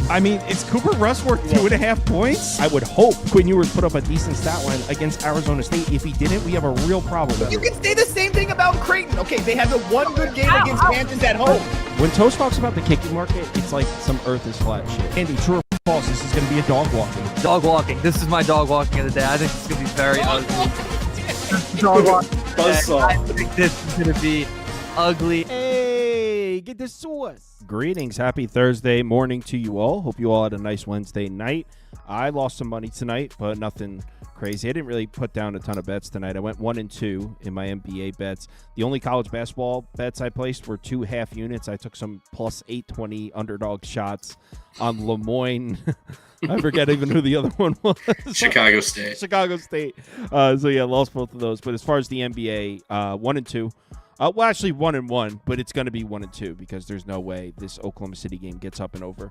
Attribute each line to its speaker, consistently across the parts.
Speaker 1: I mean, is Cooper Rush worth 2.5 points? I would hope Quinn Ewers put up a decent stat line against Arizona State. If he didn't, we have a real problem.
Speaker 2: You can say the same thing about Creighton. Okay, they had the one good game against Kansas at home.
Speaker 1: When Toast talks about the kicking market, it's like some earth is flat shit. Andy, true or false, this is going to be a dog walking.
Speaker 3: Dog walking. This is my dog walking of the day. I think it's going to be very ugly. Dog walking. I think this is going to be ugly.
Speaker 1: Hey, get the sauce. Greetings. Happy Thursday morning to you all. Hope you all had a nice Wednesday night. I lost some money tonight, but nothing crazy. I didn't really put down a ton of bets tonight. I went 1-2 in my NBA bets. The only college basketball bets I placed were 2 half units. I took some plus 820 underdog shots on Lemoyne. I forget even who the other one was.
Speaker 4: Chicago State.
Speaker 1: Chicago State. So yeah, lost both of those. But as far as the NBA, 1-2. Well, actually 1-1, but it's going to be 1-2 because there's no way this Oklahoma City game gets up and over.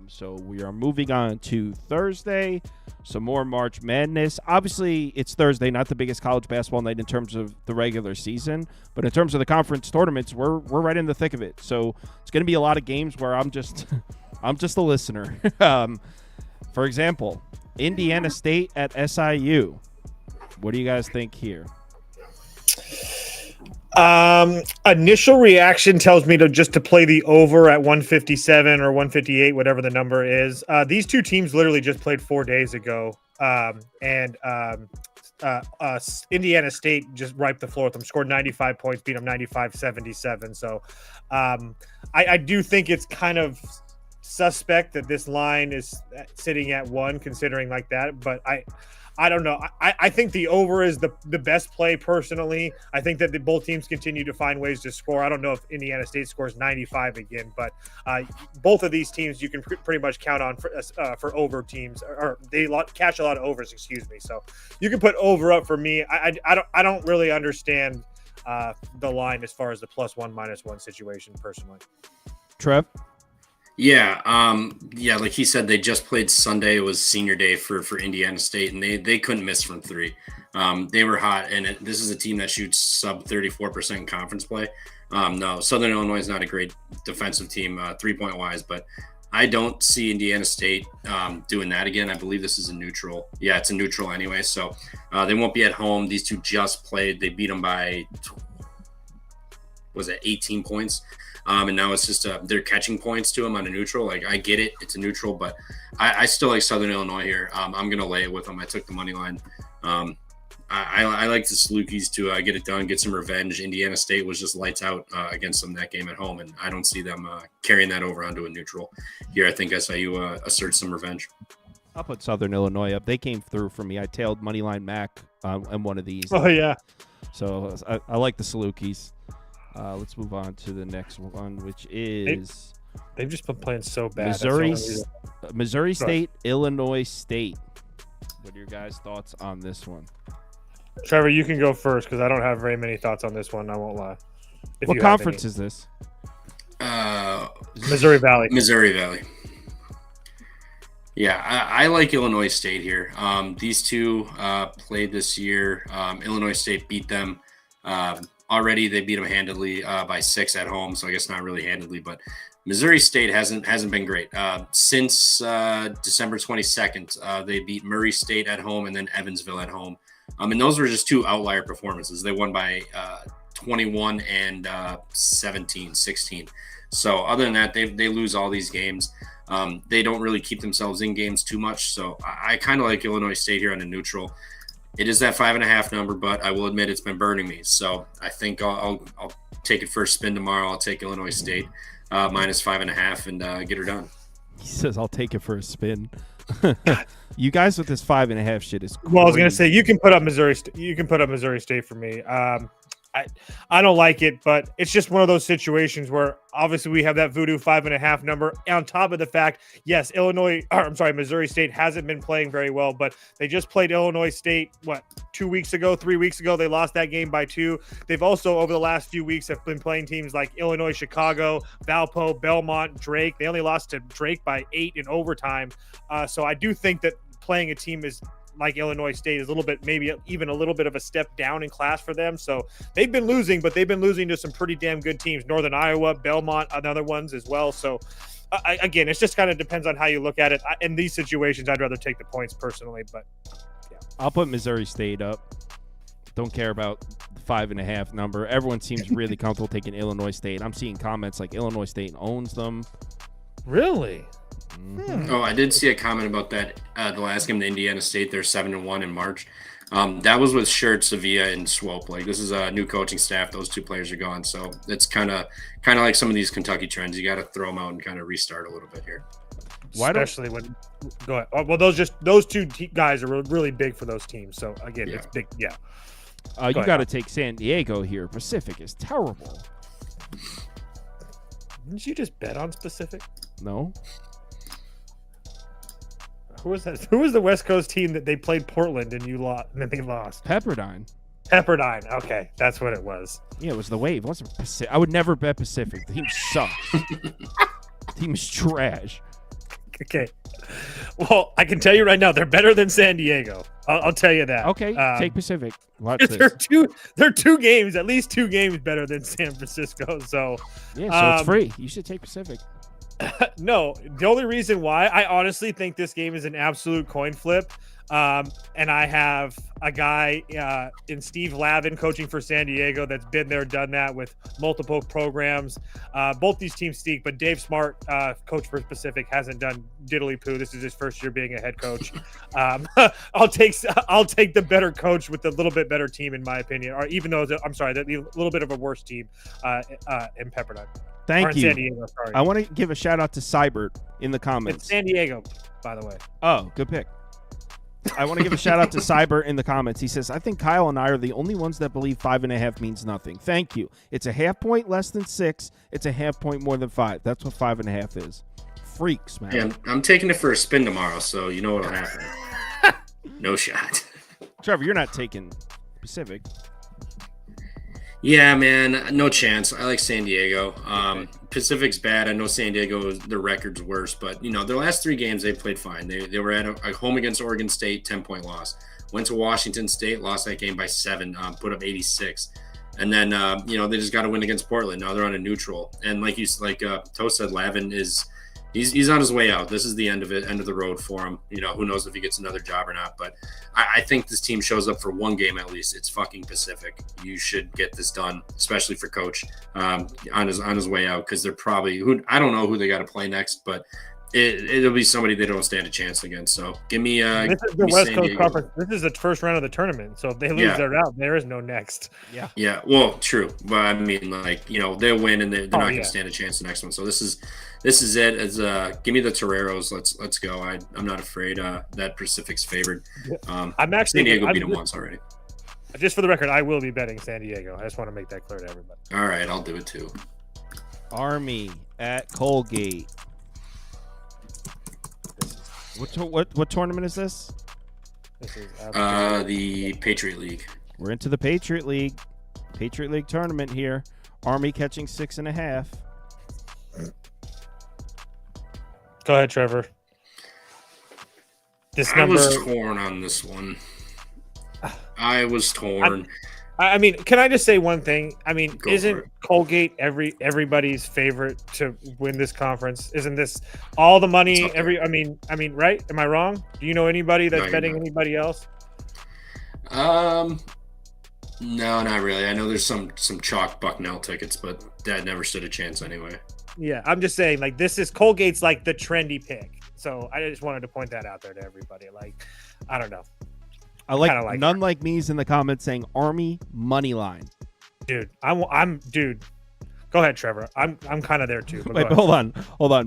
Speaker 1: So we are moving on to Thursday. Some more March Madness. Obviously, it's Thursday, not the biggest college basketball night in terms of the regular season, but in terms of the conference tournaments, we're right in the thick of it. So it's going to be a lot of games where I'm just a listener. For example, Indiana State at SIU. What do you guys think here?
Speaker 5: Initial reaction tells me to play the over at 157 or 158, whatever the number is. These two teams literally just played 4 days ago. Indiana State just wiped the floor with them, scored 95 points, beat them 95-77. So I do think it's kind of suspect that this line is sitting at 1 considering like that, but I don't know. I think the over is the best play personally. I think that both teams continue to find ways to score. I don't know if Indiana State scores 95 again, but both of these teams you can pretty much count on for over teams, or they catch a lot of overs, excuse me. So you can put over up for me. I don't really understand the line as far as the +1 -1 situation personally.
Speaker 1: Trev?
Speaker 4: Yeah, like he said, they just played Sunday. It was senior day for Indiana State, and they couldn't miss from 3. They were hot, and this is a team that shoots sub 34% in conference play. No, Southern Illinois is not a great defensive team, 3-point wise, but I don't see Indiana State doing that again. I believe this is a neutral. Yeah, it's a neutral anyway, so they won't be at home. These two just played. They beat them by, 18 points? And now it's just they're catching points to them on a neutral. Like, I get it, it's a neutral, but I still like Southern Illinois here. I'm going to lay it with them. I took the money line. I like the Salukis to get it done, get some revenge. Indiana State was just lights out against them that game at home, and I don't see them carrying that over onto a neutral. Here, I think SIU asserts some revenge.
Speaker 1: I'll put Southern Illinois up. They came through for me. I tailed Moneyline Mac on one of these.
Speaker 5: Oh, yeah.
Speaker 1: So I like the Salukis. Let's move on to the next one, which is
Speaker 5: they've just been playing so bad.
Speaker 1: Missouri State, Illinois State. What are your guys' thoughts on this one?
Speaker 5: Trevor, you can go first because I don't have very many thoughts on this one. I won't lie.
Speaker 1: What conference is this?
Speaker 5: Missouri Valley.
Speaker 4: Missouri Valley. Yeah, I like Illinois State here. These two played this year. Illinois State beat them. Already, they beat them handedly by 6 at home, so I guess not really handedly. But Missouri State hasn't been great since December 22nd. They beat Murray State at home and then Evansville at home, and those were just 2 outlier performances. They won by 21 and 16. So other than that, they lose all these games. They don't really keep themselves in games too much. So I kind of like Illinois State here on a neutral. It is that 5.5 number, but I will admit it's been burning me. So I think I'll take it for a spin tomorrow. I'll take Illinois State minus 5.5 and get her done.
Speaker 1: He says I'll take it for a spin. You guys with this 5.5 shit is crazy.
Speaker 5: Well, I was gonna say you can put up Missouri State for me. I don't like it, but it's just one of those situations where obviously we have that voodoo 5.5 number on top of the fact, yes, Missouri State hasn't been playing very well, but they just played Illinois State, 3 weeks ago? They lost that game by 2. They've also, over the last few weeks, have been playing teams like Illinois, Chicago, Valpo, Belmont, Drake. They only lost to Drake by 8 in overtime. So I do think that playing a team is like Illinois State is maybe even a little bit of a step down in class for them. So they've been losing, but they've been losing to some pretty damn good teams. Northern Iowa, Belmont, and other ones as well. So Again, it just kind of depends on how you look at it. In these situations, I'd rather take the points personally, but yeah.
Speaker 1: I'll put Missouri State up. Don't care about the 5.5 number. Everyone seems really comfortable taking Illinois State. I'm seeing comments like Illinois State owns them.
Speaker 5: Really?
Speaker 4: Oh, I did see a comment about that. The last game, the Indiana State, they're 7-1 in March. That was with Shirt, Sevilla, and Swope. Like, this is a new coaching staff. Those two players are gone, so it's kind of like some of these Kentucky trends. You got to throw them out and kind of restart a little bit here.
Speaker 5: Especially when go ahead. Well, those two guys are really big for those teams. So again, it's big. Yeah.
Speaker 1: You got to take San Diego here. Pacific is terrible.
Speaker 5: Didn't you just bet on Pacific?
Speaker 1: No.
Speaker 5: Who was that? Who was the West Coast team that they played Portland and you lost? And then they lost.
Speaker 1: Pepperdine.
Speaker 5: Pepperdine. Okay, that's what it was.
Speaker 1: Yeah, it was the Wave. It wasn't Pacific. I would never bet Pacific. The team sucks. The team is trash.
Speaker 5: Okay. Well, I can tell you right now, they're better than San Diego. I'll tell you that.
Speaker 1: Okay, take Pacific. Watch this.
Speaker 5: They're two games, at least 2 games better than San Francisco. So
Speaker 1: yeah, so it's free. You should take Pacific.
Speaker 5: No, the only reason why I honestly think this game is an absolute coin flip. And I have a guy in Steve Lavin coaching for San Diego that's been there, done that with multiple programs. Both these teams stink, but Dave Smart, coach for Pacific, hasn't done diddly poo. This is his first year being a head coach. I'll take the better coach with a little bit better team, in my opinion. Or even though the little bit of a worse team in Pepperdine.
Speaker 1: Thank you.
Speaker 5: San Diego, sorry.
Speaker 1: I want to give a shout out to Cybert in the comments.
Speaker 5: It's San Diego, by the way.
Speaker 1: Oh, good pick. I want to give a shout out to Cyber in the comments. He says, I think Kyle and I are the only ones that believe 5.5 means nothing. Thank you. It's a half point less than 6. It's a half point more than 5. That's what 5.5 is. Freaks, man.
Speaker 4: Yeah, I'm taking it for a spin tomorrow, so you know what'll happen. No shot.
Speaker 1: Trevor, you're not taking Pacific.
Speaker 4: Yeah, man, no chance. I like San Diego. Pacific's bad. I know San Diego, their record's worse, but their last 3 games they played fine. They were at a home against Oregon State, 10-point loss. Went to Washington State, lost that game by 7, put up 86, and then they just got to win against Portland. Now they're on a neutral, and like Toast said, Lavin is. He's on his way out. This is the end of the road for him. Who knows if he gets another job or not. But I think this team shows up for 1 game at least. It's fucking Pacific. You should get this done, especially for Coach on his way out, because they're probably I don't know who they got to play next, but it'll be somebody they don't stand a chance against. So give me.
Speaker 5: This is the West Coast Conference. This is the first round of the tournament. So if they lose, they're out. There is no next. Yeah.
Speaker 4: Yeah. Well, true, but I mean, they'll win and they're not going to stand a chance the next one. So this is it. As give me the Toreros. Let's go. I'm not afraid that Pacific's favored.
Speaker 5: I'm actually
Speaker 4: San Diego beat them once already.
Speaker 5: Just for the record, I will be betting San Diego. I just want to make that clear to everybody.
Speaker 4: All right, I'll do it too.
Speaker 1: Army at Colgate. What tournament is this?
Speaker 5: This is
Speaker 4: the Patriot League.
Speaker 1: We're into the Patriot League tournament here. Army catching 6.5.
Speaker 5: Go ahead, Trevor.
Speaker 4: I was torn on this one. I was torn.
Speaker 5: I mean, can I just say one thing? I mean, isn't Colgate everybody's favorite to win this conference? Isn't this all the money? I mean, right? Am I wrong? Do you know anybody that's betting anybody else?
Speaker 4: No, not really. I know there's some chalk Bucknell tickets, but that never stood a chance anyway.
Speaker 5: Yeah, I'm just saying, this is Colgate's the trendy pick. So I just wanted to point that out there to everybody. I don't know.
Speaker 1: I like none like me's in the comments saying Army money line.
Speaker 5: Dude, I'm dude. Go ahead, Trevor. I'm kind of there too.
Speaker 1: Wait, hold on.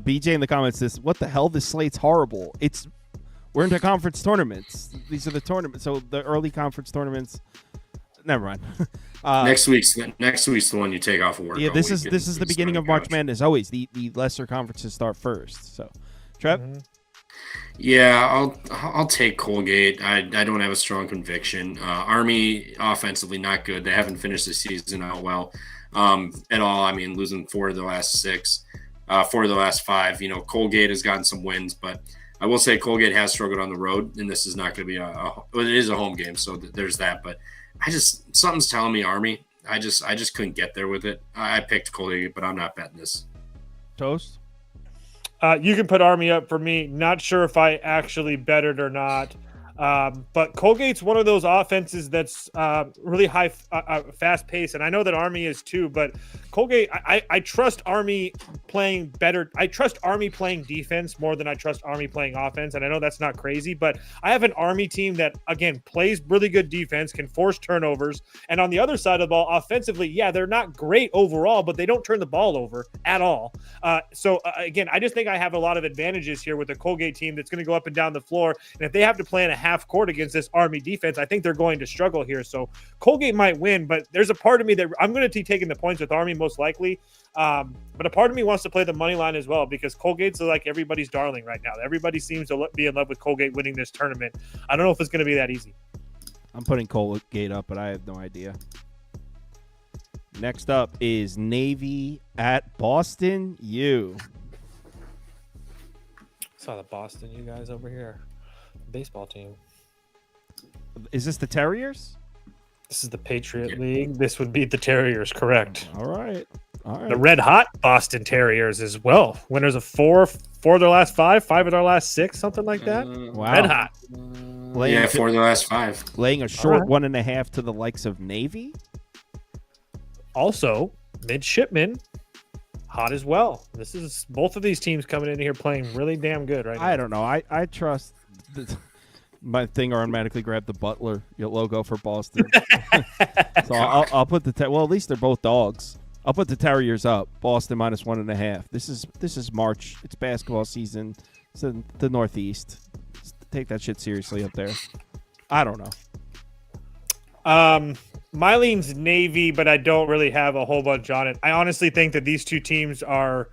Speaker 1: BJ in the comments says, "What the hell? This slate's horrible. We're into conference tournaments. These are the tournaments. So the early conference tournaments. Never mind.
Speaker 4: Next week's the one you take off of work.
Speaker 1: Yeah, this is the beginning of March Madness. Always the lesser conferences start first. So, Trev.
Speaker 5: Mm-hmm.
Speaker 4: Yeah, I'll take Colgate. I don't have a strong conviction. Army offensively not good. They haven't finished the season out well at all. I mean, losing 4 of the last 6, 4 of the last 5. Colgate has gotten some wins, but I will say Colgate has struggled on the road, and this is not going to be it is a home game, so there's that. But something's telling me Army. I just couldn't get there with it. I picked Colgate, but I'm not betting this.
Speaker 1: Toast.
Speaker 5: You can put Army up for me. Not sure if I actually bet it or not. But Colgate's one of those offenses that's really high, fast pace, and I know that Army is too. But Colgate, I trust Army playing better. I trust Army playing defense more than I trust Army playing offense, and I know that's not crazy. But I have an Army team that again plays really good defense, can force turnovers, and on the other side of the ball, offensively, yeah, they're not great overall, but they don't turn the ball over at all. So again, I just think I have a lot of advantages here with a Colgate team that's going to go up and down the floor, and if they have to play in a half court against this Army defense, I think they're going to struggle here. So Colgate might win, but there's a part of me that I'm going to be taking the points with Army most likely. But a part of me wants to play the money line as well because Colgate's like everybody's darling right now. Everybody seems to be in love with Colgate winning this tournament. I don't know if it's going to be that easy.
Speaker 1: I'm putting Colgate up, but I have no idea. Next up is Navy at Boston U.
Speaker 5: Saw the Boston U guys over here. Baseball team.
Speaker 1: Is this the Terriers?
Speaker 5: This is the Patriot League. This would be the Terriers, correct?
Speaker 1: All right.
Speaker 5: The red hot Boston Terriers as well. Winners of four of their last five of their last six, something like that.
Speaker 1: Wow.
Speaker 5: Red hot.
Speaker 4: 4 of the last 5.
Speaker 1: Laying a short 1.5 to the likes of Navy.
Speaker 5: Also, midshipmen, hot as well. This is both of these teams coming in here playing really damn good right now.
Speaker 1: I don't know. I trust my thing automatically grabbed the Butler logo for Boston. So I'll put well, at least they're both dogs. I'll put the Terriers up. Boston minus 1.5. This is March. It's basketball season. It's in the Northeast. Take that shit seriously up there. I don't know.
Speaker 5: My lean's Navy, but I don't really have a whole bunch on it. I honestly think that these two teams are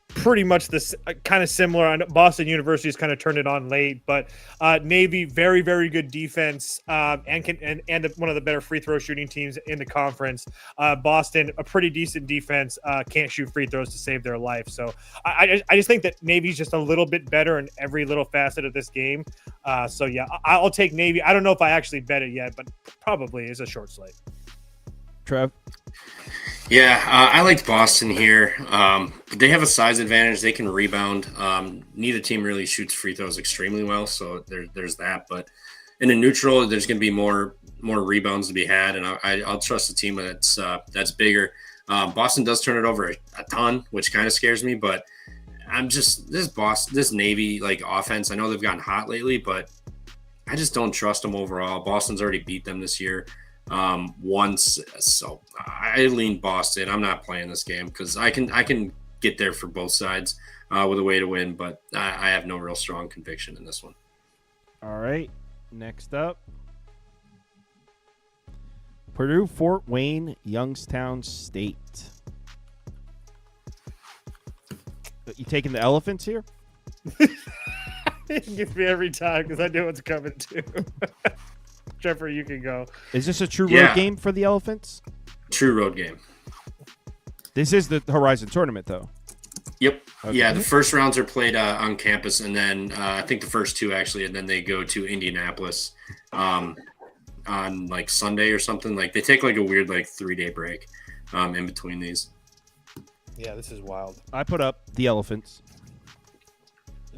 Speaker 5: pretty much this kind of similar. I know Boston University has kind of turned it on late, but Navy, very, very good defense, and one of the better free throw shooting teams in the conference. Boston, a pretty decent defense, can't shoot free throws to save their life. So I just think that Navy's just a little bit better in every little facet of this game. So yeah, I'll take Navy. I don't know if I actually bet it yet, but probably is a short slate.
Speaker 1: Trev?
Speaker 4: Yeah, I liked Boston here. They have a size advantage. They can rebound. Neither team really shoots free throws extremely well, so there's that. But in a neutral, there's going to be more rebounds to be had, and I'll trust the team that's bigger. Boston does turn it over a ton, which kind of scares me. But I'm just this Navy like offense. I know they've gotten hot lately, but I just don't trust them overall. Boston's already beat them this year. Once, so I lean Boston. I'm not playing this game because I can get there for both sides with a way to win, but I have no real strong conviction in this one.
Speaker 1: All right, next up, Purdue, Fort Wayne, Youngstown State. You taking the Elephants here?
Speaker 5: It gets me every time because I know what's coming too. Trevor, you can go.
Speaker 1: Is this a true road game for the Elephants?
Speaker 4: True road game.
Speaker 1: This is the Horizon tournament, though.
Speaker 4: Yep.
Speaker 1: Okay.
Speaker 4: Yeah, the first rounds are played on campus, and then I think the first two actually, and then they go to Indianapolis on like Sunday or something. Like they take like a weird like 3-day break in between these.
Speaker 5: Yeah, this is wild.
Speaker 1: I put up the Elephants.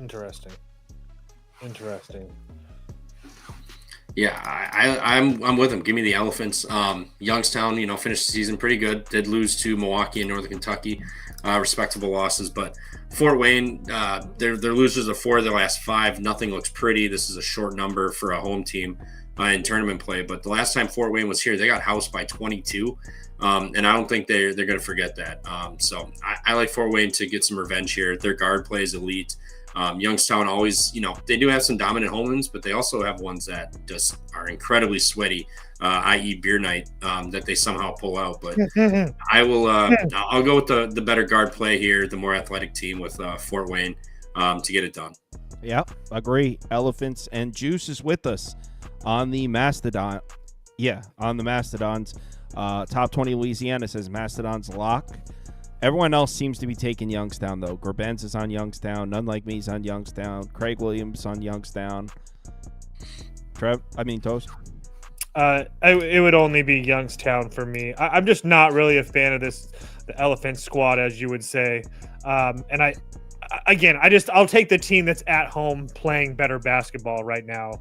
Speaker 5: Interesting.
Speaker 4: Yeah, I'm with them. Give me the Elephants. Youngstown, finished the season pretty good. Did lose to Milwaukee and Northern Kentucky, respectable losses. But Fort Wayne, they're losers of 4 of their last 5. Nothing looks pretty. This is a short number for a home team in tournament play. But the last time Fort Wayne was here, they got housed by 22, and I don't think they're going to forget that. So I like Fort Wayne to get some revenge here. Their guard play is elite. Youngstown always, they do have some dominant home runs, but they also have ones that just are incredibly sweaty, i.e. beer night, that they somehow pull out. But I'll go with the better guard play here, the more athletic team with Fort Wayne to get it done.
Speaker 1: Yeah, agree. Elephants and Juice is with us on the Mastodon. Yeah, on the Mastodons. Top 20 Louisiana says Mastodons lock. Everyone else seems to be taking Youngstown, though. Gerbenz is on Youngstown. None Like Me is on Youngstown. Craig Williams on Youngstown. Toast?
Speaker 5: It would only be Youngstown for me. I'm just not really a fan of the Elephant squad, as you would say. And again, I'll take the team that's at home playing better basketball right now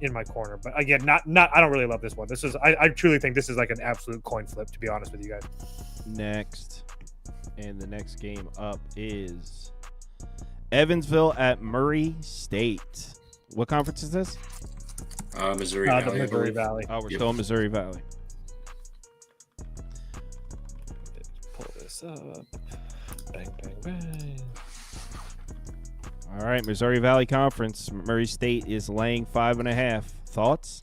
Speaker 5: in my corner. But again, not I don't really love this one. This is I truly think this is like an absolute coin flip, to be honest with you guys.
Speaker 1: Next, and the next game up is Evansville at Murray State. What conference is this?
Speaker 4: Missouri Valley.
Speaker 5: The Missouri Valley.
Speaker 1: Oh, we're still in Missouri Valley.
Speaker 5: Pull this up. Bang, bang, bang.
Speaker 1: All right, Missouri Valley Conference. Murray State is laying 5.5. Thoughts?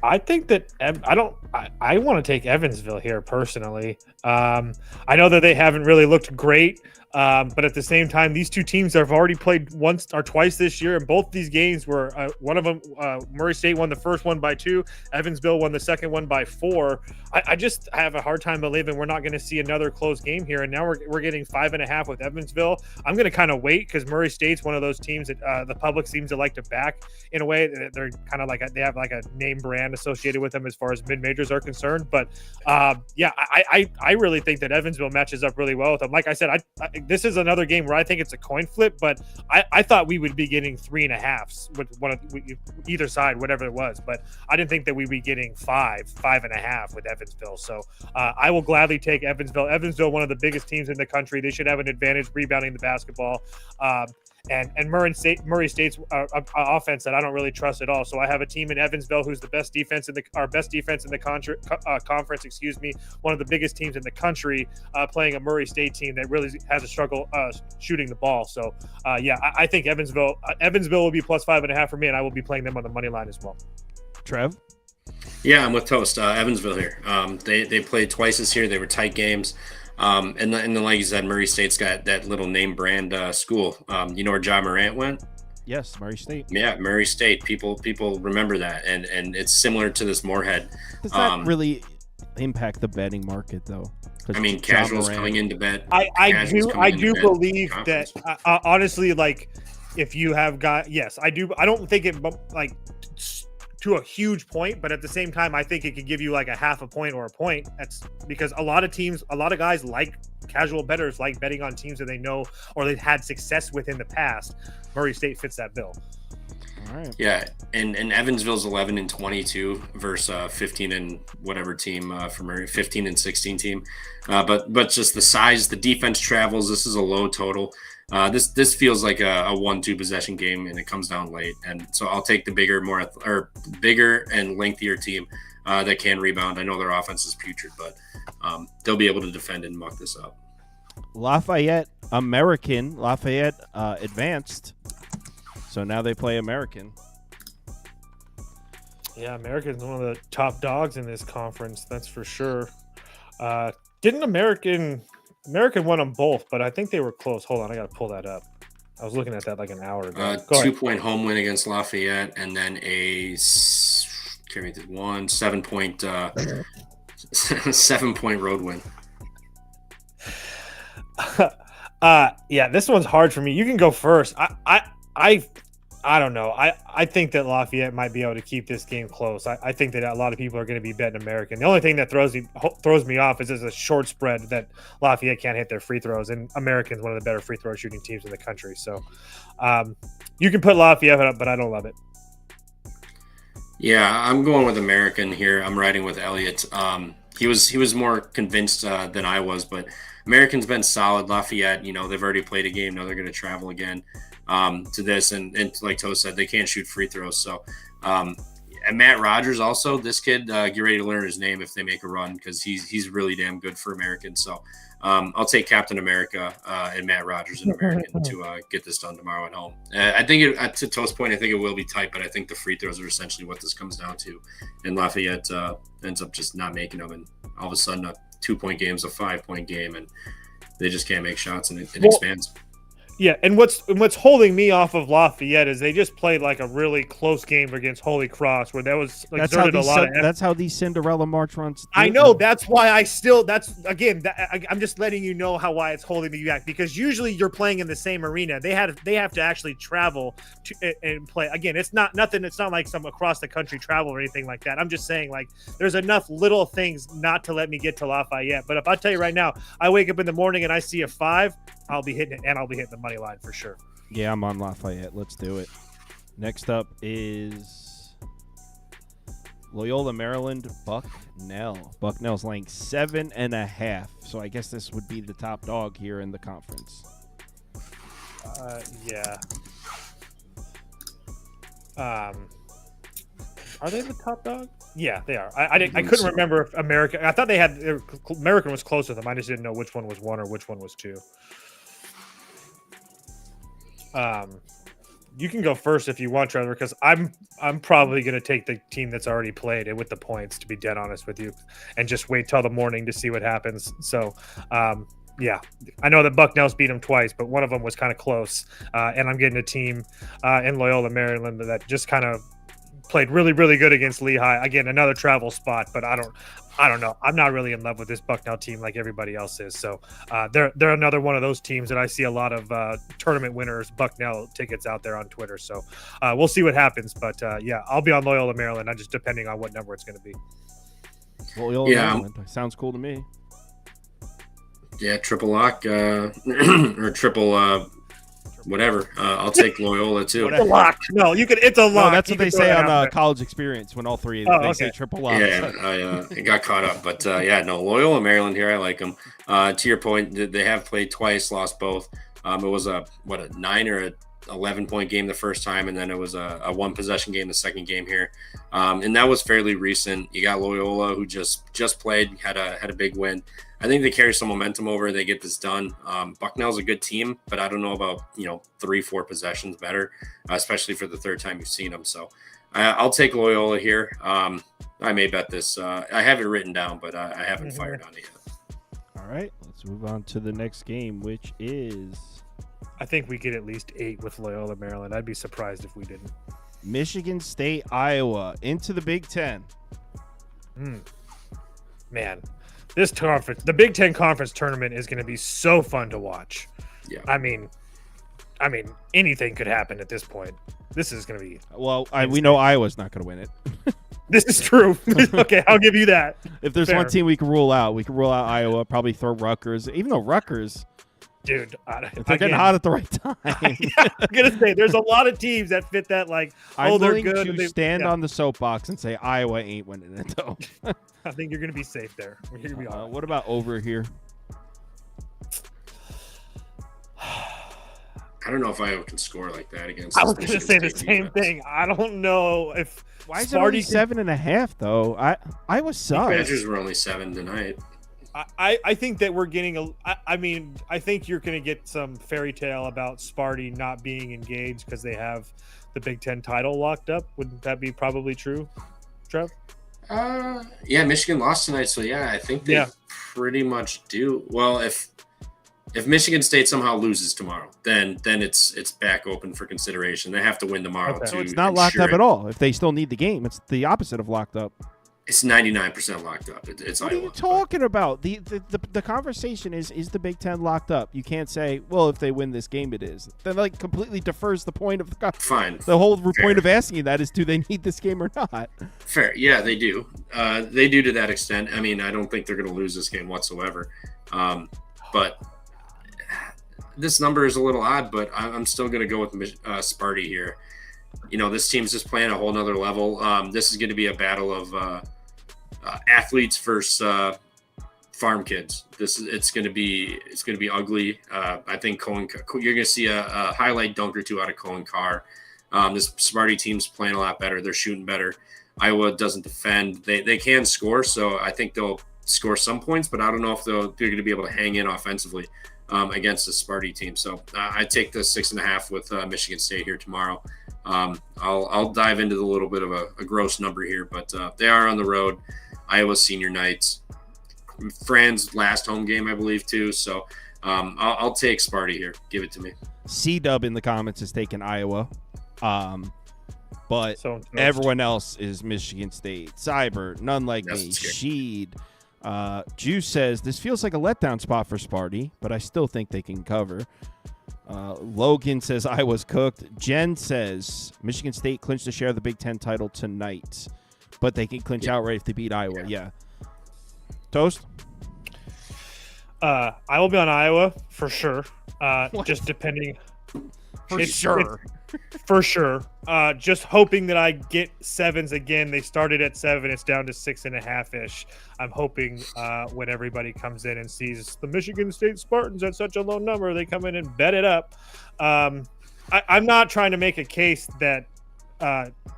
Speaker 5: I think that I want to take Evansville here personally. I know that they haven't really looked great, but at the same time, these two teams have already played once or twice this year, and both these games were one of them. Murray State won the first one by 2. Evansville won the second one by 4. I just have a hard time believing we're not going to see another close game here, and now we're getting 5.5 with Evansville. I'm going to kind of wait because Murray State's one of those teams that the public seems to like to back in a way. They're kind of like they have like a name brand associated with them as far as mid-majors are concerned. But yeah, I really think that Evansville matches up really well with them. Like I said, this is another game where I think it's a coin flip, but I thought we would be getting 3.5s with either side, whatever it was. But I didn't think that we'd be getting 5.5 with Evansville. So I will gladly take Evansville. Evansville, one of the biggest teams in the country. They should have an advantage rebounding the basketball. And Murray State's offense that I don't really trust at all. So I have a team in Evansville who's the best defense in the conference. Excuse me, one of the biggest teams in the country, playing a Murray State team that really has a struggle shooting the ball. So yeah, I think Evansville will be plus 5.5 for me, and I will be playing them on the money line as well.
Speaker 1: Trev?
Speaker 4: Yeah, I'm with Toast. Evansville here. They played twice this year. They were tight games. And like you said, Murray State's got that little name brand school. You know where John Morant went?
Speaker 1: Yes, Murray State.
Speaker 4: Yeah, Murray State. People remember that, and it's similar to this Moorhead.
Speaker 1: Does that really impact the betting market, though?
Speaker 4: I mean, casuals coming into bet.
Speaker 5: I do believe that honestly, like if you have got I don't think it like to a huge point, but at the same time, I think it could give you like a half a point or a point. That's because a lot of guys like casual bettors like betting on teams that they know or they've had success with in the past. Murray State fits that bill.
Speaker 1: All right.
Speaker 4: Yeah, and Evansville's 11-22 versus 15 and whatever team for Murray, 15 and 16 team. But just the size, the defense travels. This is a low total. This feels like a 1-2 possession game, and it comes down late. And so I'll take the bigger and lengthier team that can rebound. I know their offense is putrid, but they'll be able to defend and muck this up.
Speaker 1: Lafayette advanced, so now they play American.
Speaker 5: Yeah, American's one of the top dogs in this conference, that's for sure. Didn't American won them both, but I think they were close. Hold on, I got to pull that up. I was looking at that like an hour ago.
Speaker 4: 2-point home win against Lafayette, and then a 7-point road win.
Speaker 5: Yeah, this one's hard for me. You can go first. I don't know. I think that Lafayette might be able to keep this game close. I think that a lot of people are going to be betting American. The only thing that throws me off is there's a short spread that Lafayette can't hit their free throws, and American's one of the better free throw shooting teams in the country. So you can put Lafayette up, but I don't love it.
Speaker 4: Yeah, I'm going with American here. I'm riding with Elliott. He was more convinced than I was, but American's been solid. Lafayette, they've already played a game. Now they're going to travel again to this. And like Toast said, they can't shoot free throws. So and Matt Rogers also, this kid, get ready to learn his name if they make a run because he's really damn good for American. So I'll take Captain America and Matt Rogers and American to get this done tomorrow at home. I think to Toast's point, I think it will be tight, but I think the free throws are essentially what this comes down to. And Lafayette ends up just not making them. And all of a sudden, a 2-point game is a 5-point game, and they just can't make shots, and it expands.
Speaker 5: Yeah, and what's holding me off of Lafayette is they just played like a really close game against Holy Cross, where that was like exerted a lot of effort.
Speaker 1: That's how these Cinderella March runs.
Speaker 5: I know. That's why I'm just letting you know why it's holding me back, because usually you're playing in the same arena. They have to actually travel to and play. Again, it's not nothing. It's not like some across the country travel or anything like that. I'm just saying, like, there's enough little things not to let me get to Lafayette. But if I tell you right now, I wake up in the morning and I see a 5, I'll be hitting it, and I'll be hitting the money line for sure.
Speaker 1: Yeah, I'm on Lafayette. Let's do it. Next up is Loyola Maryland Bucknell. Bucknell's laying 7.5. So I guess this would be the top dog here in the conference.
Speaker 5: Yeah. Are they the top dog? Yeah, they are. I couldn't remember if American. I thought they had American was close with them. I just didn't know which one was 1 or which one was 2. You can go first if you want, Trevor, because I'm probably going to take the team that's already played and with the points, to be dead honest with you, and just wait till the morning to see what happens. So, yeah, I know that Bucknell's beat them twice, but one of them was kind of close, and I'm getting a team in Loyola Maryland that just kind of played really, really good against Lehigh. Again, another travel spot, but I don't know. I'm not really in love with this Bucknell team like everybody else is. So they're another one of those teams that I see a lot of tournament winners, Bucknell tickets out there on Twitter. So we'll see what happens. But yeah, I'll be on Loyola Maryland. I'm just depending on what number it's going to be.
Speaker 1: Loyola Maryland sounds cool to me.
Speaker 4: Yeah, triple lock or triple whatever. I'll take Loyola too.
Speaker 5: It's a lock. No, you can. It's a lock.
Speaker 1: No, that's what they say on College Experience when all three they say triple lock.
Speaker 4: Yeah, I got caught up, but yeah, no, Loyola Maryland here. I like them. To your point, they have played twice, lost both. It was a 9 or a 11-point game the first time, and then it was a 1-possession game the second game here, and that was fairly recent. You got Loyola, who just played, had a big win. I think they carry some momentum over. They get this done. Bucknell's a good team, but I don't know about 3-4 possessions better, especially for the third time you've seen them. So I'll take Loyola here. I may bet this. I have it written down, but I haven't fired on it yet.
Speaker 1: All right, let's move on to the next game, which is.
Speaker 5: I think we get at least 8 with Loyola Maryland. I'd be surprised if we didn't.
Speaker 1: Michigan State, Iowa into the Big Ten.
Speaker 5: Man, this conference, the Big Ten conference tournament, is going to be so fun to watch.
Speaker 4: Yeah.
Speaker 5: I mean, anything could happen at this point. This is going to be.
Speaker 1: Well, we know Iowa's not going to win it.
Speaker 5: This is true. Okay, I'll give you that.
Speaker 1: If there's one team we can rule out Iowa. Probably throw Rutgers, even though Rutgers.
Speaker 5: Dude,
Speaker 1: they're getting hot at the right time.
Speaker 5: Yeah, I'm gonna say there's a lot of teams that fit that. Like,
Speaker 1: I'm
Speaker 5: they're
Speaker 1: willing
Speaker 5: good.
Speaker 1: to stand on the soapbox and say Iowa ain't winning it though.
Speaker 5: I think you're gonna be safe there. You're gonna be all right.
Speaker 1: What about over here?
Speaker 4: I don't know if Iowa can score like that against.
Speaker 5: I was gonna say the same thing. I don't know if.
Speaker 1: Why is it only 7.5 though? Iowa sucks.
Speaker 4: Badgers were only 7 tonight.
Speaker 5: I think that we're getting I think you're going to get some fairy tale about Sparty not being engaged because they have the Big Ten title locked up. Wouldn't that be probably true, Trev?
Speaker 4: Yeah, Michigan lost tonight, so yeah, I think they pretty much do. Well, if Michigan State somehow loses tomorrow, then it's back open for consideration. They have to win tomorrow.
Speaker 5: Okay.
Speaker 1: So it's not locked up at all. If they still need the game, it's the opposite of locked up.
Speaker 4: It's 99% locked up. It's
Speaker 1: what
Speaker 4: Iowa.
Speaker 1: Are you talking about? The conversation is the Big Ten locked up? You can't say, well, if they win this game, it is. That like completely defers the point of the
Speaker 4: fine.
Speaker 1: The whole point of asking you that is, do they need this game or not?
Speaker 4: Fair. Yeah, they do. They do to that extent. I mean, I don't think they're going to lose this game whatsoever. But this number is a little odd, but I'm still going to go with Sparty here. This team's just playing a whole nother level. This is going to be a battle of athletes versus farm kids. It's going to be ugly. I think you're going to see a highlight dunk or two out of Cohen Carr. This Sparty team's playing a lot better. They're shooting better. Iowa doesn't defend. They can score, so I think they'll score some points, but I don't know if they're going to be able to hang in offensively against the Sparty team. So I take the 6.5 with Michigan State here tomorrow. I'll dive into the little bit of a gross number here, but they are on the road. Iowa senior nights, Fran's last home game, I believe, too. So I'll take Sparty here. Give it to me.
Speaker 1: C-Dub in the comments is taking Iowa. But
Speaker 5: So
Speaker 1: everyone else is Michigan State. Cyber, none like
Speaker 4: That's
Speaker 1: me.
Speaker 4: scary.
Speaker 1: Sheed. Juice says, this feels like a letdown spot for Sparty, but I still think they can cover. Logan says, I was cooked. Jen says, Michigan State clinched to share the Big Ten title tonight, but they can clinch outright if they beat Iowa. Yeah. Toast?
Speaker 5: I will be on Iowa for sure. Just depending.
Speaker 1: For sure.
Speaker 5: For sure. Just hoping that I get sevens again. They started at 7. It's down to 6.5 ish. I'm hoping when everybody comes in and sees the Michigan State Spartans at such a low number, they come in and bet it up. I'm not trying to make a case that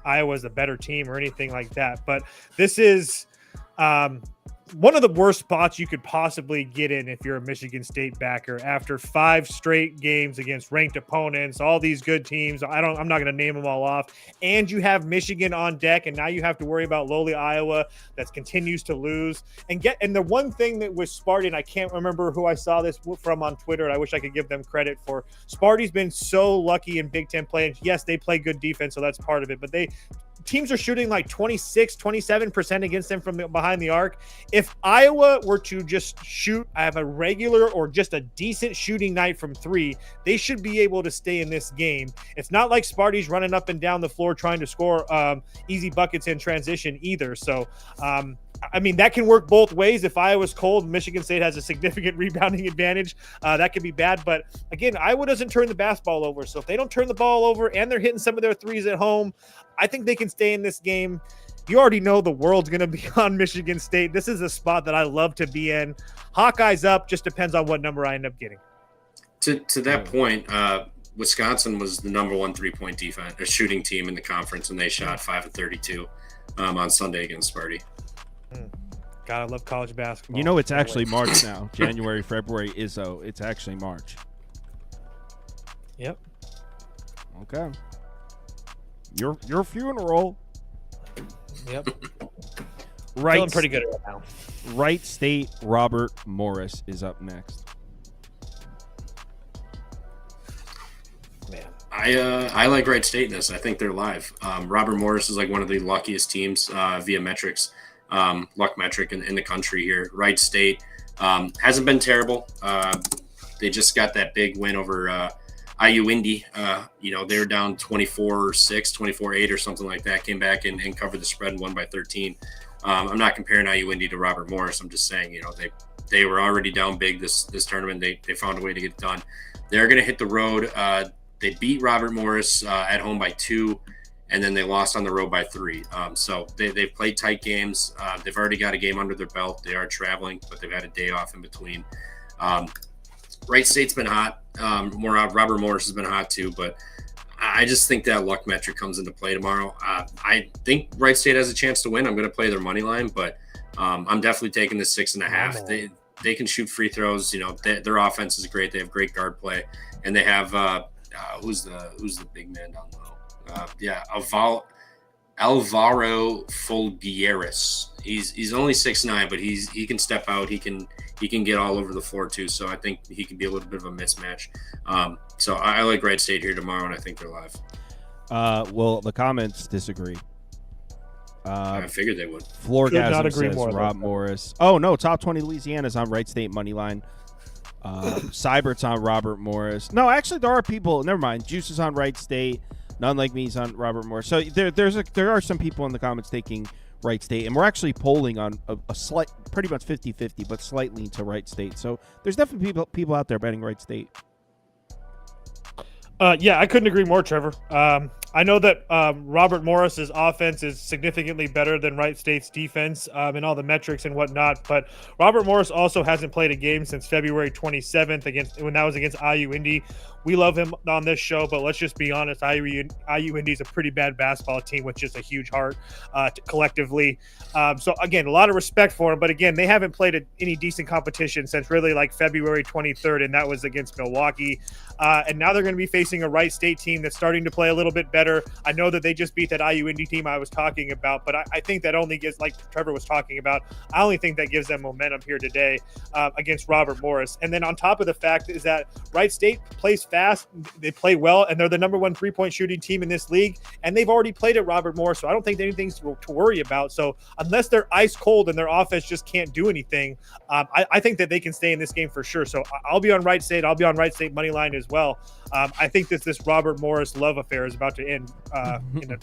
Speaker 5: Iowa's a better team or anything like that, but this is one of the worst spots you could possibly get in if you're a Michigan State backer after 5 straight games against ranked opponents, all these good teams. I'm not going to name them all off. And you have Michigan on deck, and now you have to worry about lowly Iowa that continues to lose. And the one thing that was Sparty, and I can't remember who I saw this from on Twitter, and I wish I could give them credit for. Sparty's been so lucky in Big Ten play. And yes, they play good defense, so that's part of it. But teams are shooting like 26, 27% against them from behind the arc. If Iowa were to just shoot, I have a regular or just a decent shooting night from 3, they should be able to stay in this game. It's not like Sparty's running up and down the floor trying to score easy buckets in transition either. So, I mean, that can work both ways. If Iowa's cold, Michigan State has a significant rebounding advantage. That could be bad. But again, Iowa doesn't turn the basketball over. So if they don't turn the ball over and they're hitting some of their threes at home, I think they can stay in this game. You already know the world's going to be on Michigan State. This is a spot that I love to be in. Hawkeyes up, just depends on what number I end up getting.
Speaker 4: To that point, Wisconsin was the number 1 3-point defense, or shooting team in the conference, and they shot 5 of 32 on Sunday against Sparty.
Speaker 5: God, I love college basketball.
Speaker 1: You know, it's actually March now. January, February, Izzo. It's actually March.
Speaker 5: Yep.
Speaker 1: Okay. Your funeral.
Speaker 5: Yep.
Speaker 1: Right.
Speaker 5: Feeling pretty good right now.
Speaker 1: Wright State Robert Morris is up next.
Speaker 5: Man.
Speaker 4: I like Wright State in this. I think they're live. Robert Morris is like one of the luckiest teams via metrics. Luck metric in the country here. Wright State hasn't been terrible. They just got that big win over IU Indy. They were down 24-6, 24-8 or something like that. Came back and covered the spread and won by 13. I'm not comparing IU Indy to Robert Morris. I'm just saying, they were already down big this tournament. They found a way to get it done. They're going to hit the road. They beat Robert Morris at home by 2. And then they lost on the road by 3. So they've played tight games. They've already got a game under their belt. They are traveling, but they've had a day off in between. Wright State's been hot. Robert Morris has been hot too, but I just think that luck metric comes into play tomorrow. I think Wright State has a chance to win. I'm going to play their money line, but I'm definitely taking the 6.5. They can shoot free throws. Their offense is great. They have great guard play, and they have who's the big man down low? Alvaro Folgueras. He's only 6'9", but he can step out. He can get all over the floor too. So I think he can be a little bit of a mismatch. So I like Wright State here tomorrow, and I think they're live.
Speaker 1: Well, the comments disagree.
Speaker 4: I figured they would.
Speaker 1: Floorgasm says Rob Morris. Oh no, top 20 Louisiana's on Wright State money line. Cybert's on Robert Morris. No, actually, there are people. Never mind. Juice is on Wright State. None like me's on Robert Morris. So there are some people in the comments taking Wright State, and we're actually polling on a slight, pretty much 50-50, but slightly to Wright State. So there's definitely people out there betting Wright State.
Speaker 5: Yeah, I couldn't agree more, Trevor. I know that Robert Morris's offense is significantly better than Wright State's defense in all the metrics and whatnot, but Robert Morris also hasn't played a game since February 27th when that was against IU Indy, we love him on this show, but let's just be honest. IUND is a pretty bad basketball team with just a huge heart collectively. So again, a lot of respect for him, but again, they haven't played any decent competition since really like February 23rd, and that was against Milwaukee. And now they're going to be facing a Wright State team that's starting to play a little bit better. I know that they just beat that IUND team I was talking about, but I think that only gives, like Trevor was talking about, I only think that gives them momentum here today against Robert Morris. And then on top of the fact is that Wright State plays fast, they play well, and they're the number one three-point shooting team in this league, and they've already played at Robert Morris, so I don't think anything's to worry about. So unless they're ice cold and their offense just can't do anything, I think that they can stay in this game for sure. So I'll be on Wright State. I'll be on Wright State money line as well. I think that this Robert Morris love affair is about to end in an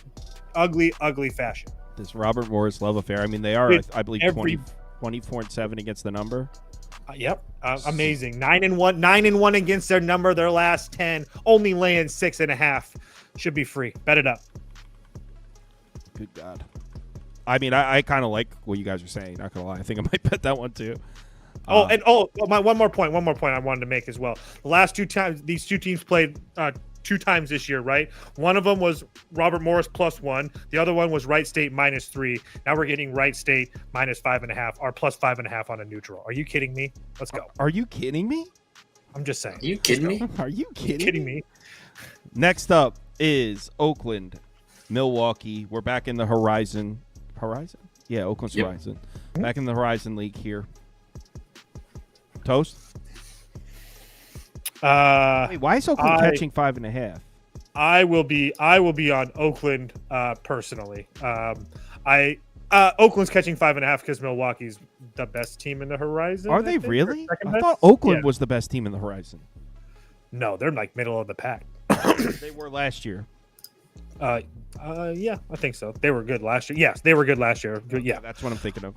Speaker 5: ugly, ugly fashion.
Speaker 1: This Robert Morris love affair. I mean, they are, I believe, 24-7 against the number.
Speaker 5: Yep, amazing. 9-1 against their number. Their last 10, only laying 6.5. Should be free. Bet it up.
Speaker 1: Good God. I mean, I kind of like what you guys are saying. Not gonna lie, I think I might bet that one too.
Speaker 5: One more point I wanted to make as well. The last two times these two teams played 2 times this year, right? One of them was Robert Morris +1. The other one was Wright State -3. Now we're getting Wright State -5.5 or +5.5 on a neutral. Are you kidding me? Let's go.
Speaker 1: Are you kidding me?
Speaker 5: I'm just saying.
Speaker 4: Are you kidding me?
Speaker 1: Are you kidding?
Speaker 5: Kidding me?
Speaker 1: Next up is Oakland, Milwaukee. We're back in the Horizon. Horizon? Yeah, Oakland's Horizon. Back in the Horizon League here. Toast? Wait, why is Oakland catching 5.5?
Speaker 5: I will be on Oakland personally. Oakland's catching 5.5 because Milwaukee's the best team in the Horizon.
Speaker 1: Are they really? I thought Oakland was the best team in the Horizon.
Speaker 5: No, they're like middle of the pack.
Speaker 1: They were last year.
Speaker 5: Yeah, I think so. They were good last year. Yes, they were good last year. Yeah,
Speaker 1: that's what I'm thinking of.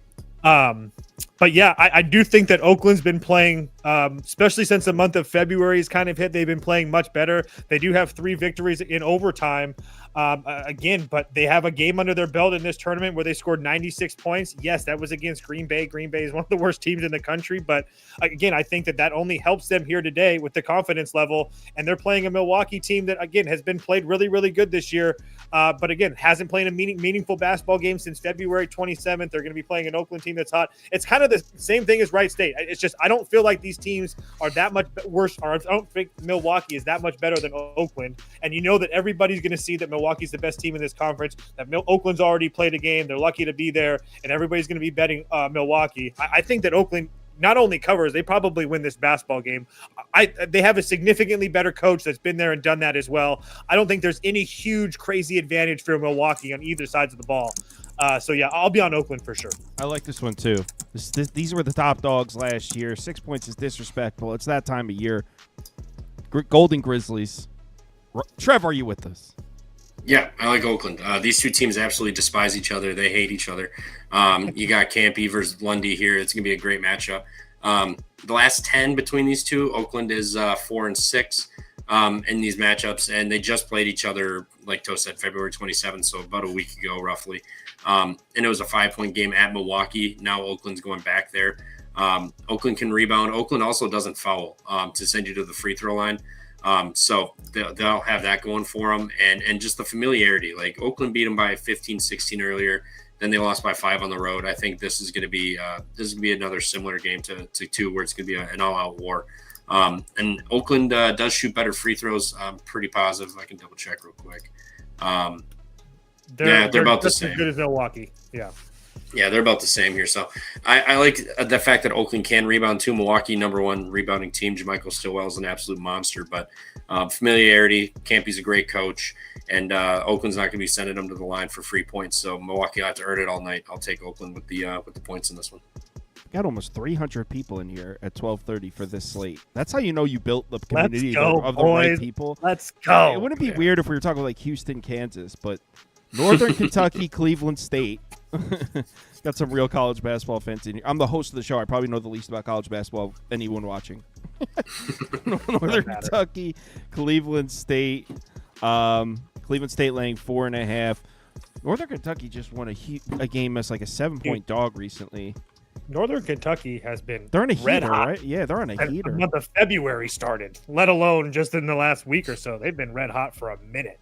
Speaker 5: But yeah, I do think that Oakland's been playing, especially since the month of February has kind of hit. They've been playing much better. They do have 3 victories in overtime. Again, but they have a game under their belt in this tournament where they scored 96 points. Yes, that was against Green Bay. Green Bay is one of the worst teams in the country. But again, I think that only helps them here today with the confidence level. And they're playing a Milwaukee team that, again, has been played really, really good this year. But again, hasn't played a meaningful basketball game since February 27th. They're going to be playing an Oakland team that's hot. It's kind of the same thing as Wright State. It's just I don't feel like these teams are that much worse, or I don't think Milwaukee is that much better than Oakland. And you know that everybody's going to see that Milwaukee's the best team in this conference, that Oakland's already played a game. They're lucky to be there, and everybody's going to be betting Milwaukee. I think that Oakland not only covers, they probably win this basketball game. They have a significantly better coach that's been there and done that as well. I don't think there's any huge, crazy advantage for Milwaukee on either sides of the ball. So, yeah, I'll be on Oakland for sure.
Speaker 1: I like this one, too. These were the top dogs last year. 6 points is disrespectful. It's that time of year. Golden Grizzlies. Trev, are you with us?
Speaker 4: Yeah, I like Oakland. These two teams absolutely despise each other. They hate each other. You got Campy versus Lundy here. It's going to be a great matchup. The last 10 between these two, Oakland is 4-6 in these matchups, and they just played each other, like Toe said, February 27th, so about a week ago roughly. And it was a 5-point game at Milwaukee. Now Oakland's going back there. Oakland can rebound. Oakland also doesn't foul to send you to the free throw line. So they'll have that going for them, and just the familiarity. Like Oakland beat them by 15-16 earlier, then they lost by 5 on the road. I think this is going to be another similar game to 2, where it's going to be an all-out war. And Oakland does shoot better free throws. I'm pretty positive. I can double check real quick. They're about the same.
Speaker 5: As good as Milwaukee. Yeah.
Speaker 4: Yeah, they're about the same here. So I like the fact that Oakland can rebound too. Milwaukee, number 1 rebounding team. Jermichael Stillwell is an absolute monster. But familiarity, Campy's a great coach. And Oakland's not going to be sending them to the line for free points. So Milwaukee will have to earn it all night. I'll take Oakland with the points in this one.
Speaker 1: Got almost 300 people in here at 12:30 for this slate. That's how you know you built the community of the right people.
Speaker 5: Let's go.
Speaker 1: It wouldn't be weird if we were talking like Houston, Kansas, but Northern Kentucky, Cleveland State. Got some real college basketball fans in here. I'm the host of the show. I probably know the least about college basketball of anyone watching. Northern Kentucky, Cleveland State. Cleveland State laying 4.5. Northern Kentucky just won a game as like a 7-point dog recently.
Speaker 5: Northern Kentucky has been
Speaker 1: They're in a
Speaker 5: red
Speaker 1: heater,
Speaker 5: hot.
Speaker 1: right? Yeah, they're in a
Speaker 5: The
Speaker 1: heater.
Speaker 5: month of February started, let alone just in the last week or so. They've been red hot for a minute.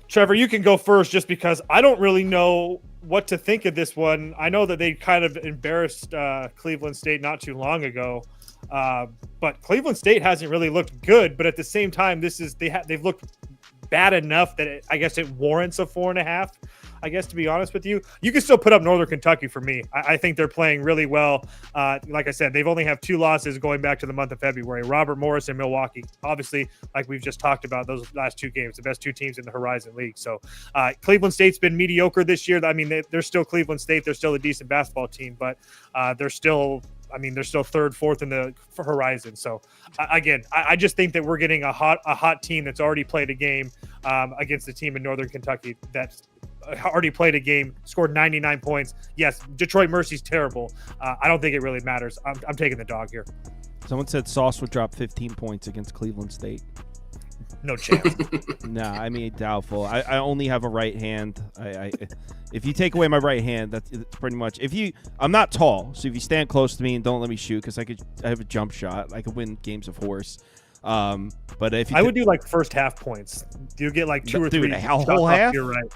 Speaker 5: Trevor, you can go first just because I don't really know what to think of this one. I know that they kind of embarrassed Cleveland State not too long ago, but Cleveland State hasn't really looked good. But at the same time, they've looked bad enough that I guess it warrants a 4.5. I guess, to be honest with you, you can still put up Northern Kentucky for me. I think they're playing really well. Like I said, they've only have 2 losses going back to the month of February. Robert Morris and Milwaukee. Obviously, like we've just talked about, those last 2 games, the best 2 teams in the Horizon League. So Cleveland State's been mediocre this year. I mean, they're still Cleveland State. They're still a decent basketball team, but they're still 3rd, 4th in the Horizon. So again, I just think that we're getting a hot team that's already played a game against a team in Northern Kentucky that's already played a game, scored 99 points. Yes, Detroit Mercy's terrible. I don't think it really matters. I'm taking the dog here.
Speaker 1: Someone said Sauce would drop 15 points against Cleveland State.
Speaker 5: No chance.
Speaker 1: Nah, I mean, doubtful. I only have a right hand. If you take away my right hand, that's pretty much. I'm not tall, so if you stand close to me and don't let me shoot, because I have a jump shot, I could win games of horse. But if
Speaker 5: I would do like first half points. Do you get like 2 or 3?
Speaker 1: A whole half?
Speaker 5: You're right.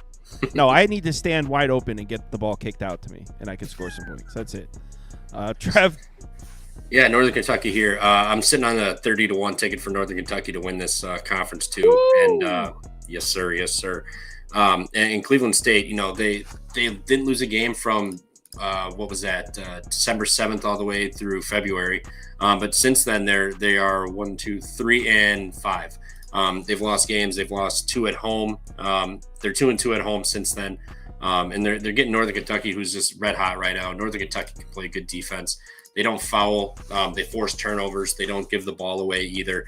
Speaker 1: No, I need to stand wide open and get the ball kicked out to me, and I can score some points. That's it. Trev.
Speaker 4: Yeah, Northern Kentucky here. I'm sitting on a 30-1 ticket for Northern Kentucky to win this conference too.
Speaker 5: Woo!
Speaker 4: And yes, sir. And Cleveland State, they didn't lose a game from what was that, December 7th all the way through February. But since then, they are 1, 2, 3, and 5. They've lost games. They've lost 2 at home. They're 2-2 at home since then. And they're getting Northern Kentucky, who's just red hot right now. Northern Kentucky can play good defense. They don't foul. They force turnovers. They don't give the ball away either.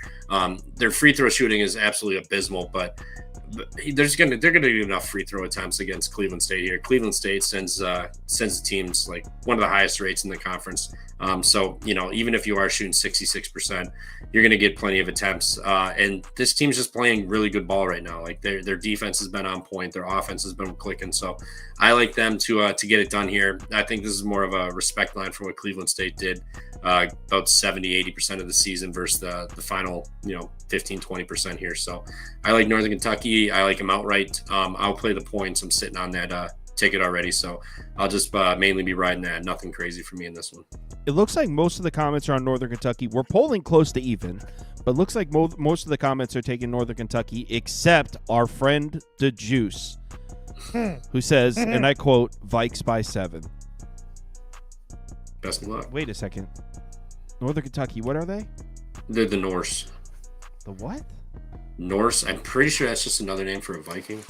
Speaker 4: Their free throw shooting is absolutely abysmal, but they're gonna do enough free throw attempts against Cleveland State here. Cleveland State sends the teams like one of the highest rates in the conference. So even if you are shooting 66%, you're gonna get plenty of attempts. And this team's just playing really good ball right now. Like their defense has been on point. Their offense has been clicking. So I like them to get it done here. I think this is more of a respect line for what Cleveland State did about 70-80% of the season versus the final 15-20% here. So I like Northern Kentucky. I like them outright. I'll play the points. I'm sitting on that ticket already, so I'll just mainly be riding that. Nothing crazy for me in this one.
Speaker 1: It looks like most of the comments are on Northern Kentucky. We're polling close to even, but it looks like most of the comments are taking Northern Kentucky, except our friend the Juice, who says, and I quote, Vikes by 7.
Speaker 4: Best of luck.
Speaker 1: Wait a second. Northern Kentucky, what are they?
Speaker 4: They're the Norse.
Speaker 1: The what?
Speaker 4: Norse. I'm pretty sure that's just another name for a Viking.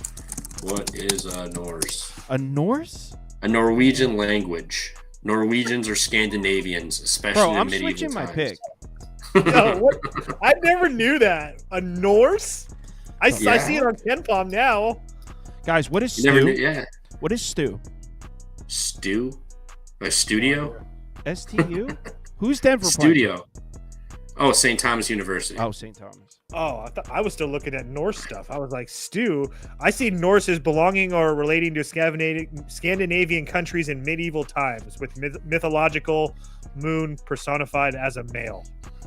Speaker 4: What is a Norse?
Speaker 1: A Norse?
Speaker 4: A Norwegian language. Norwegians are Scandinavians, especially
Speaker 1: Bro,
Speaker 4: in
Speaker 1: I'm
Speaker 4: medieval
Speaker 1: switching my
Speaker 4: times.
Speaker 1: pick.
Speaker 5: No, what? I never knew that. A Norse? I see it on KenPom now.
Speaker 1: Guys, what is
Speaker 4: You never
Speaker 1: stew?
Speaker 4: knew, yeah.
Speaker 1: What is stew?
Speaker 4: Stew? A studio?
Speaker 1: STU? Who's Denver playing?
Speaker 4: Studio. Oh, St. Thomas University.
Speaker 1: Oh, St. Thomas.
Speaker 5: Oh, I thought I was still looking at Norse stuff. I was like, stew. I see Norse as belonging or relating to Scandinavian countries in medieval times with mythological moon personified as a male.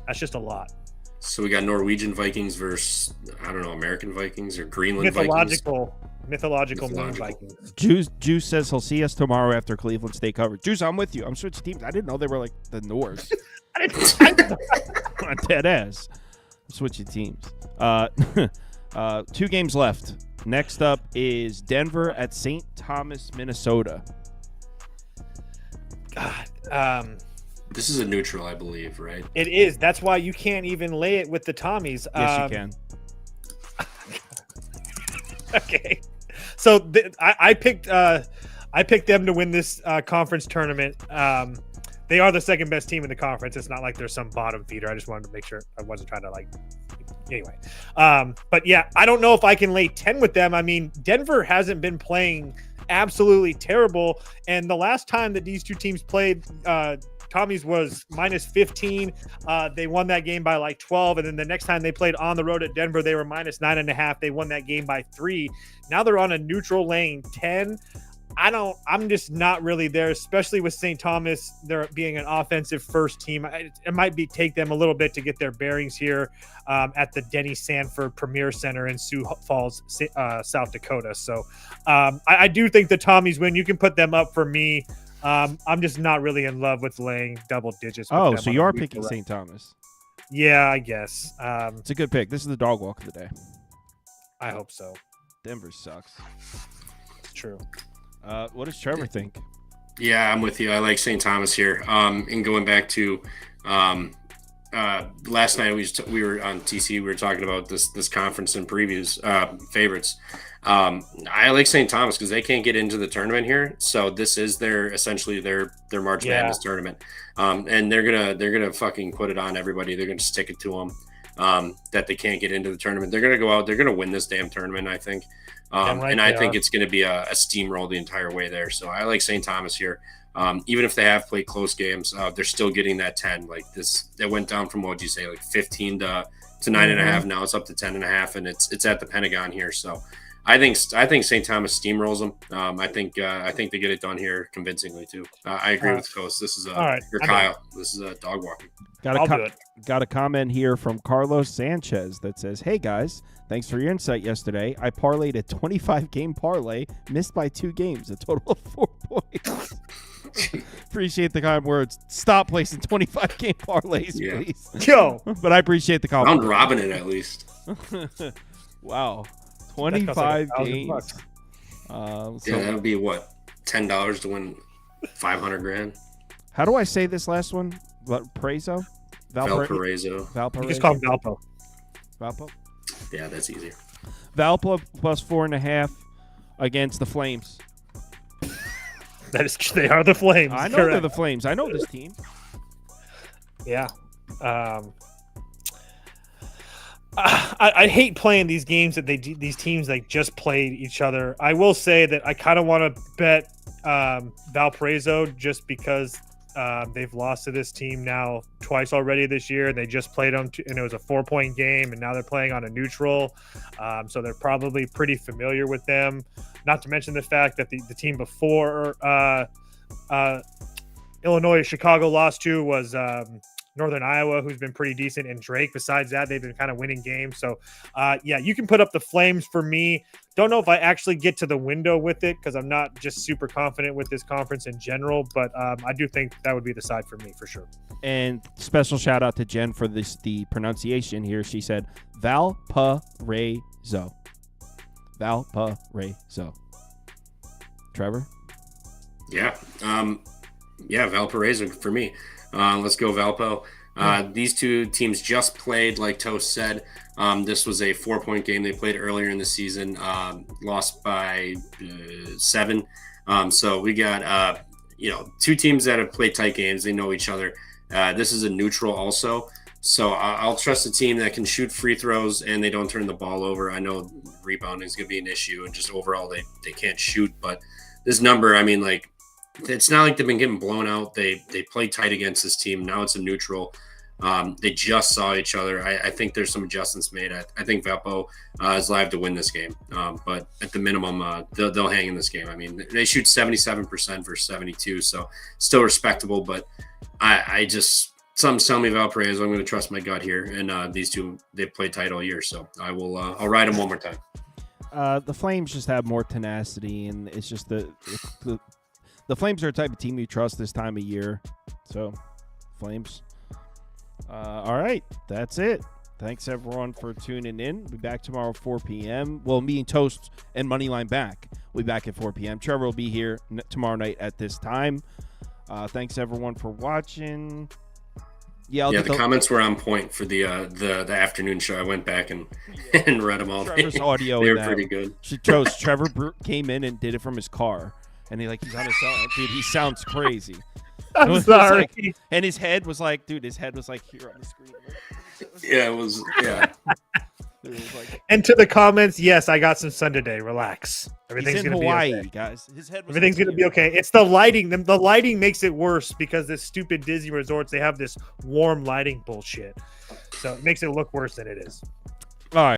Speaker 5: That's just a lot.
Speaker 4: So we got Norwegian Vikings versus, I don't know, American Vikings or Greenland Vikings.
Speaker 5: Mythological moon Vikings.
Speaker 1: Juice says he'll see us tomorrow after Cleveland State coverage. Juice, I'm with you. I'm switching teams. I didn't know they were like the Norse. Dead ass. I'm switching teams. 2 games left. Next up is Denver at St. Thomas, Minnesota.
Speaker 5: God.
Speaker 4: This is a neutral, I believe, right?
Speaker 5: It is. That's why you can't even lay it with the Tommies.
Speaker 1: Yes, you can.
Speaker 5: Okay. So I picked them to win this conference tournament. They are the second best team in the conference. It's not like there's some bottom feeder. I just wanted to make sure I wasn't trying to anyway. But yeah, I don't know if I can lay 10 with them. I mean, Denver hasn't been playing absolutely terrible. And the last time that these two teams played, Tommy's was minus 15. They won that game by like 12. And then the next time they played on the road at Denver, they were minus 9.5. They won that game by 3. Now they're on a neutral laying 10. I'm just not really there, especially with St. Thomas. They're being an offensive first team. It might take them a little bit to get their bearings here at the Denny Sanford Premier Center in Sioux Falls, South Dakota. So I do think the Tommies win. You can put them up for me. I'm just not really in love with laying double digits.
Speaker 1: Oh, so you are picking St. Thomas.
Speaker 5: Yeah, I guess.
Speaker 1: It's a good pick. This is the dog walk of the day.
Speaker 5: I hope so.
Speaker 1: Denver sucks.
Speaker 5: It's true.
Speaker 1: What does Trevor think?
Speaker 4: Yeah, I'm with you. I like St. Thomas here. And going back to last night, we were on TC. We were talking about this conference and previews favorites. I like St. Thomas because they can't get into the tournament here, so this is essentially their March Madness tournament. And they're gonna fucking put it on everybody. They're gonna stick it to them that they can't get into the tournament. They're gonna go out. They're gonna win this damn tournament, I think. I think it's going to be a steamroll the entire way there. So I like St. Thomas here. Even if they have played close games, they're still getting that 10. Like this, it went down from, what'd you say, like 15 to 9.5. Now it's up to 10.5, and it's at the Pentagon here. So I think St. Thomas steamrolls them. I think they get it done here convincingly too. I agree with Coast. This is Kyle. This is a dog walking.
Speaker 1: Got a comment here from Carlos Sanchez that says, "Hey guys, thanks for your insight yesterday. I parlayed a 25-game parlay, missed by 2 games, a total of 4 points." Appreciate the kind words. Stop placing 25-game parlays, please.
Speaker 5: Yo,
Speaker 1: but I appreciate the compliment.
Speaker 4: I'm robbing it at least.
Speaker 1: Wow, 25 games.
Speaker 4: Yeah, that would be what, $10 to win 500 grand.
Speaker 1: How do I say this last one? Valparaiso?
Speaker 4: Valparaiso.
Speaker 5: You just call him Valpo.
Speaker 1: Valpo?
Speaker 4: Yeah, that's easier.
Speaker 1: Valpo plus 4.5 against the Flames.
Speaker 5: They are the Flames.
Speaker 1: I know they're the Flames. I know this team.
Speaker 5: Yeah. I hate playing these games that these teams like just played each other. I will say that I kind of want to bet Valparaiso just because they've lost to this team now twice already this year. They just played them, and it was a 4-point game, and now they're playing on a neutral. So they're probably pretty familiar with them. Not to mention the fact that the team before Illinois, Chicago lost to was Northern Iowa, who's been pretty decent, and Drake. Besides that, they've been kind of winning games. So, yeah, you can put up the Flames for me. Don't know if I actually get to the window with it because I'm not just super confident with this conference in general, but I do think that would be the side for me for sure.
Speaker 1: And special shout out to Jen for the pronunciation here. She said Valparaiso. Valparaiso. Trevor?
Speaker 4: Yeah. Yeah, Valparaiso for me. Let's go Valpo. These two teams just played, like Toast said. This was a 4-point game they played earlier in the season, lost by 7. So we got, two teams that have played tight games. They know each other. This is a neutral also. So I'll trust a team that can shoot free throws and they don't turn the ball over. I know rebounding is going to be an issue, and just overall they can't shoot. But this number, I mean, like, it's not like they've been getting blown out. They play tight against this team. Now it's a neutral. They just saw each other. I think there's some adjustments made. I think Valpo is live to win this game. But at the minimum, they'll hang in this game. I mean, they shoot 77% versus 72, so still respectable. But I just, something's telling me Valparaiso. I'm going to trust my gut here. And these two, they've played tight all year, so I'll ride them one more time.
Speaker 1: The Flames just have more tenacity, and it's just the Flames are a type of team you trust this time of year. So, Flames. All right, that's it. Thanks, everyone, for tuning in. We'll be back tomorrow at 4 p.m. Well, me and Toast and Moneyline back. We'll be back at 4 p.m. Trevor will be here tomorrow night at this time. Thanks, everyone, for watching.
Speaker 4: The comments were on point for the afternoon show. I went back and read them all.
Speaker 1: Trevor's audio.
Speaker 4: They were pretty good.
Speaker 1: Trevor came in and did it from his car. And he's on his own. Dude, he sounds crazy.
Speaker 5: I'm sorry.
Speaker 1: And his head was like here on the screen.
Speaker 4: Yeah, it was, yeah.
Speaker 1: It was like,
Speaker 5: and to the comments, yes, I got some sun today. Relax. Everything's
Speaker 1: going to
Speaker 5: be
Speaker 1: Hawaii,
Speaker 5: okay.
Speaker 1: guys. His head was
Speaker 5: Everything's going to be okay. It's the lighting. The lighting makes it worse because this stupid Disney resorts, they have this warm lighting bullshit. So it makes it look worse than it is.
Speaker 1: All right.